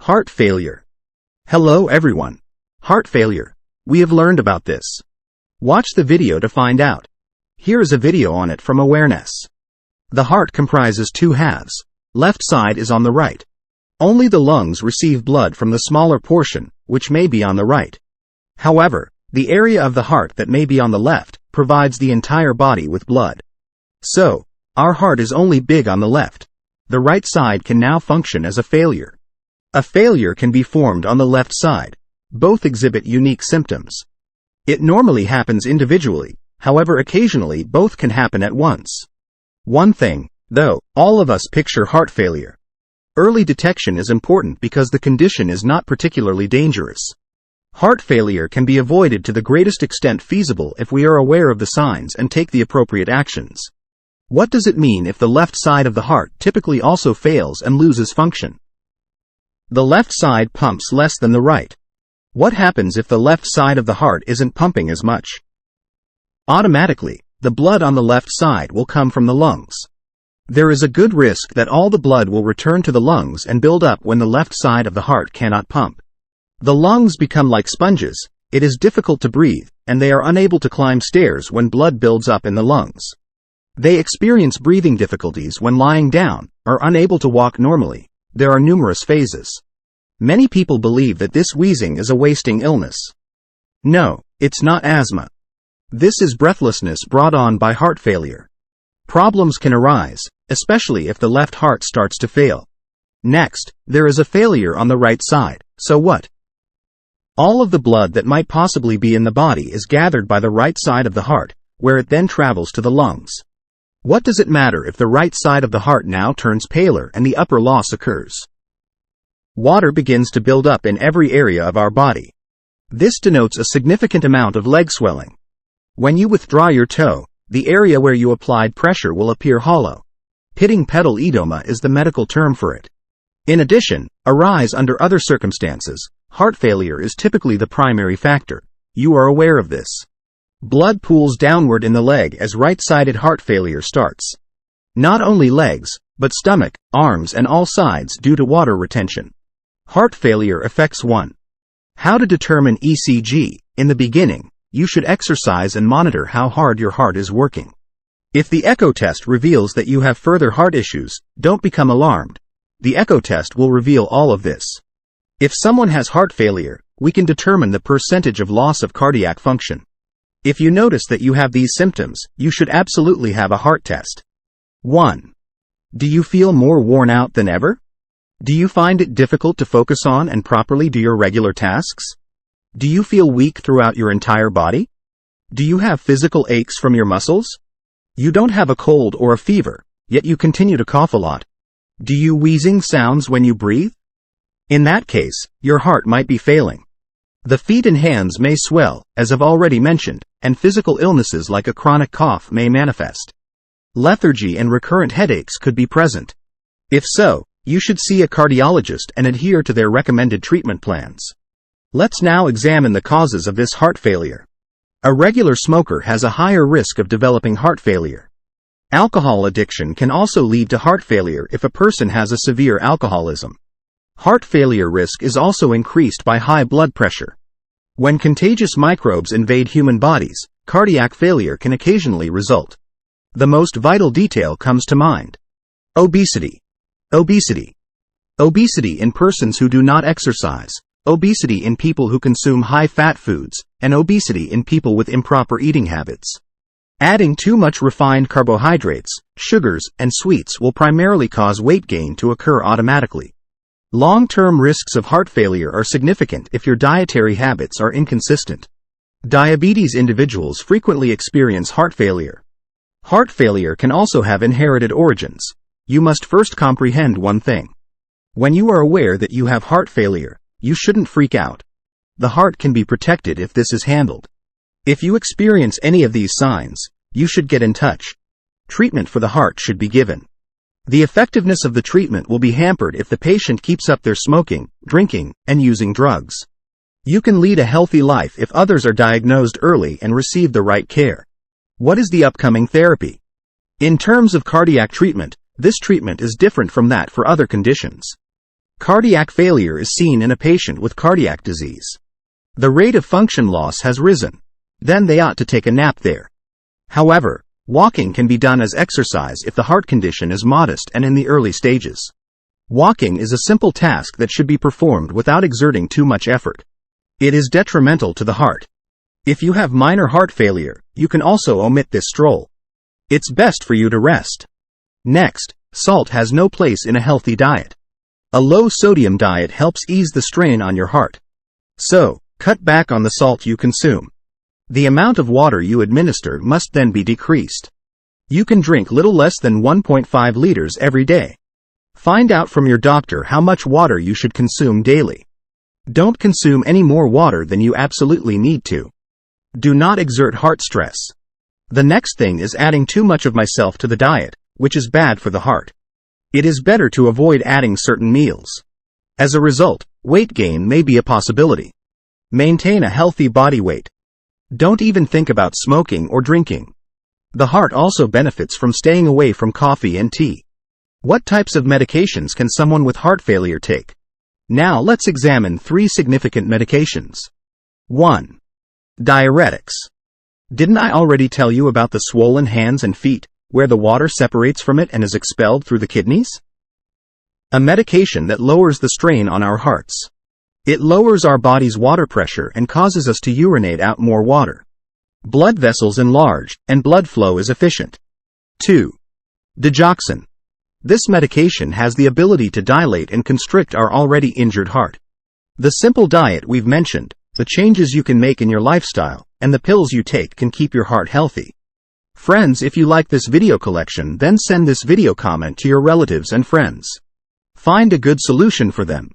Heart failure. Hello everyone. Heart failure. We have learned about this. Watch the video to find out. Here is a video on it from Awareness. The heart comprises two halves. Left side is on the right. Only the lungs receive blood from the smaller portion, which may be on the right. However, the area of the heart that may be on the left provides the entire body with blood. So, our heart is only big on the left. The right side can now function as a failure. A failure can be formed on the left side. Both exhibit unique symptoms. It normally happens individually, however occasionally both can happen at once. One thing, though, all of us picture heart failure. Early detection is important because the condition is not particularly dangerous. Heart failure can be avoided to the greatest extent feasible if we are aware of the signs and take the appropriate actions. What does it mean if the left side of the heart typically also fails and loses function? The left side pumps less than the right. What happens if the left side of the heart isn't pumping as much? Automatically, the blood on the left side will come from the lungs. There is a good risk that all the blood will return to the lungs and build up when the left side of the heart cannot pump. The lungs become like sponges. It is difficult to breathe, and they are unable to climb stairs when blood builds up in the lungs. They experience breathing difficulties when lying down, are unable to walk normally. There are numerous phases. Many people believe that this wheezing is a wasting illness. No, it's not asthma. This is breathlessness brought on by heart failure. Problems can arise, especially if the left heart starts to fail. Next, there is a failure on the right side. So what? All of the blood that might possibly be in the body is gathered by the right side of the heart, where it then travels to the lungs. What does it matter if the right side of the heart now turns paler and the upper loss occurs? Water begins to build up in every area of our body. This denotes a significant amount of leg swelling. When you withdraw your toe, the area where you applied pressure will appear hollow. Pitting pedal edema is the medical term for it. In addition, arise under other circumstances. Heart failure is typically the primary factor. You are aware of this. Blood pools downward in the leg as right-sided heart failure starts. Not only legs, but stomach, arms and all sides due to water retention. Heart failure affects 1. How to determine ECG. In the beginning, you should exercise and monitor how hard your heart is working. If the echo test reveals that you have further heart issues, don't become alarmed. The echo test will reveal all of this. If someone has heart failure, we can determine the percentage of loss of cardiac function. If you notice that you have these symptoms, you should absolutely have a heart test. 1. Do you feel more worn out than ever? Do you find it difficult to focus on and properly do your regular tasks? Do you feel weak throughout your entire body? Do you have physical aches from your muscles? You don't have a cold or a fever, yet you continue to cough a lot. Do you wheezing sounds when you breathe? In that case, your heart might be failing. The feet and hands may swell, as I've already mentioned, and physical illnesses like a chronic cough may manifest. Lethargy and recurrent headaches could be present. If so, you should see a cardiologist and adhere to their recommended treatment plans. Let's now examine the causes of this heart failure. A regular smoker has a higher risk of developing heart failure. Alcohol addiction can also lead to heart failure if a person has a severe alcoholism. Heart failure risk is also increased by high blood pressure. When contagious microbes invade human bodies, cardiac failure can occasionally result. The most vital detail comes to mind. Obesity. Obesity. Obesity in persons who do not exercise. Obesity in people who consume high-fat foods, and obesity in people with improper eating habits. Adding too much refined carbohydrates, sugars, and sweets will primarily cause weight gain to occur automatically. Long-term risks of heart failure are significant if your dietary habits are inconsistent. Diabetes individuals frequently experience heart failure. Heart failure can also have inherited origins. You must first comprehend one thing. When you are aware that you have heart failure, you shouldn't freak out. The heart can be protected if this is handled. If you experience any of these signs, you should get in touch. Treatment for the heart should be given. The effectiveness of the treatment will be hampered if the patient keeps up their smoking, drinking, and using drugs. You can lead a healthy life if others are diagnosed early and receive the right care. What is the upcoming therapy? In terms of cardiac treatment, this treatment is different from that for other conditions. Cardiac failure is seen in a patient with cardiac disease. The rate of function loss has risen. Then they ought to take a nap there. However, walking can be done as exercise if the heart condition is modest and in the early stages. Walking is a simple task that should be performed without exerting too much effort. It is detrimental to the heart. If you have minor heart failure, you can also omit this stroll. It's best for you to rest. Next, salt has no place in a healthy diet. A low-sodium diet helps ease the strain on your heart. So, cut back on the salt you consume. The amount of water you administer must then be decreased. You can drink little less than 1.5 liters every day. Find out from your doctor how much water you should consume daily. Don't consume any more water than you absolutely need to. Do not exert heart stress. The next thing is adding too much of myself to the diet, which is bad for the heart. It is better to avoid adding certain meals. As a result, weight gain may be a possibility. Maintain a healthy body weight. Don't even think about smoking or drinking. The heart also benefits from staying away from coffee and tea. What types of medications can someone with heart failure take? Now let's examine 3 significant medications. 1. Diuretics. Didn't I already tell you about the swollen hands and feet, where the water separates from it and is expelled through the kidneys? A medication that lowers the strain on our hearts. It lowers our body's water pressure and causes us to urinate out more water. Blood vessels enlarge, and blood flow is efficient. 2. Digoxin. This medication has the ability to dilate and constrict our already injured heart. The simple diet we've mentioned, the changes you can make in your lifestyle, and the pills you take can keep your heart healthy. Friends, if you like this video collection, then send this video comment to your relatives and friends. Find a good solution for them.